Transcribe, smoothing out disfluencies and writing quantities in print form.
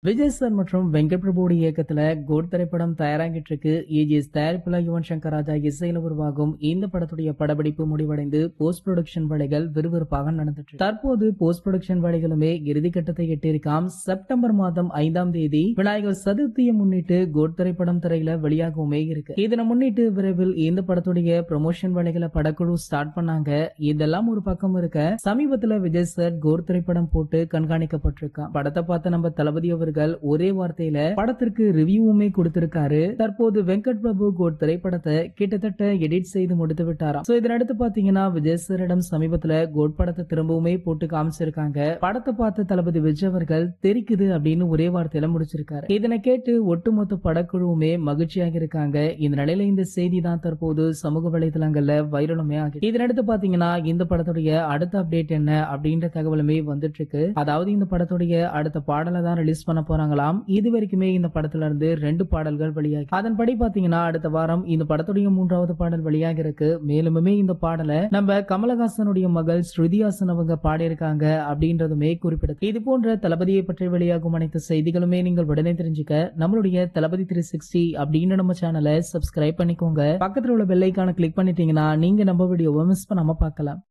Vijay sir மற்றும் வெங்கட் பிரபுடைய இயக்கத்துல code திரைப்படம் தயாராகிட்டு இருக்கு. ஏஜிஎஸ் தயாரிப்புல யுவன் சங்கர் ராஜா இசையில உருவாகும் இந்த படத்துடைய படப்பிடிப்பு முடிவடைந்து போஸ்ட் ப்ரொடக்ஷன் வேலைகள் விறுவிறுப்பாக நடந்துட்டு இருக்கு. தற்போது போஸ்ட் ப்ரொடக்ஷன் வேலைகளுமே இறுதிக்கட்டத்தை எட்டியிருக்காம். செப்டம்பர் மாதம் 5ஆம் தேதி விநாயகர் சதுர்த்தியை முன்னிட்டு கோட் திரைப்படம் திரையில வெளியாகவுமே இருக்கு. இதனை முன்னிட்டு விரைவில் இந்த படத்துடைய ப்ரமோஷன் வேலைகளை படக்குழு ஸ்டார்ட் பண்ணாங்க. இதெல்லாம் ஒரு பக்கம் இருக்க, சமீபத்துல விஜய் சார் கோட் திரைப்படம் போட்டு கண்காணிக்கப்பட்டிருக்கான். படத்தை பார்த்த நம்ம தளபதி அவர்கள் ஒரே வார்த்தையில படத்திற்கு ரிவ்யூவுமே கொடுத்திருக்காரு. தற்போது வெங்கட் பிரபு கோட் திரைப்படத்தை கிட்டத்தட்ட எடிட் செய்து முடித்து விட்டாராம். இதனடுத்து பாத்தீங்கன்னா விஜய் சாரிடம் சமீபத்துல கோட் படத்தை திரும்பவுமே போட்டு காமிச்சிருக்காங்க. படத்தை பார்த்த தளபதி விஜய் அவர்கள் தெரிக்குது அப்படின்னு ஒரே வார்த்தையில முடிச்சிருக்காரு. இதனை கேட்டு ஒட்டுமொத்த படக்குழுவுமே மகிழ்ச்சியாக இருக்காங்க. இந்த நிலையில இந்த செய்தி தான் தற்போது சமூக வலைதளங்கள்ல வைரலுமே ஆகிட்டு. இதனடுத்து பாத்தீங்கன்னா இந்த படத்துடைய அடுத்த அப்டேட் என்ன அப்படின்ற தகவலுமே வந்துட்டு இருக்கு. அதாவது இந்த படத்துடைய அடுத்த பாடலை தான் ரிலீஸ் பண்ண போறாங்களாம். இது வரைக்குமே இந்த படத்துல இருந்து 2 பாடல்கள் வெளியாகி, அதன்படி பாத்தீங்கன்னா அடுத்த வாரம் இந்த படத்துடைய 3வது பாடல் வெளியாக இருக்கு. மேலுமே இந்த பாடலை நம்ம கமலஹாசனுடைய மகள் ஸ்ருதிஹாசன் அவங்க பாடியிருக்காங்க அப்படின்றதுமே குறிப்பிடத்தக்கது. இது போன்ற தளபதியை பற்றி வெளியாகும் அனைத்து செய்திகளுமே நீங்கள் உடனே தெரிஞ்சுக்க நம்மளுடைய தளபதி 360 அப்படின்னு நம்ம சேனலை சப்ஸ்கிரைப் பண்ணிக்கோங்க. பக்கத்துல உள்ள பெல் ஐகானை கிளிக் பண்ணிட்டீங்கன்னா நீங்க நம்ம வீடியோவை மிஸ் பண்ணாம பார்க்கலாம்.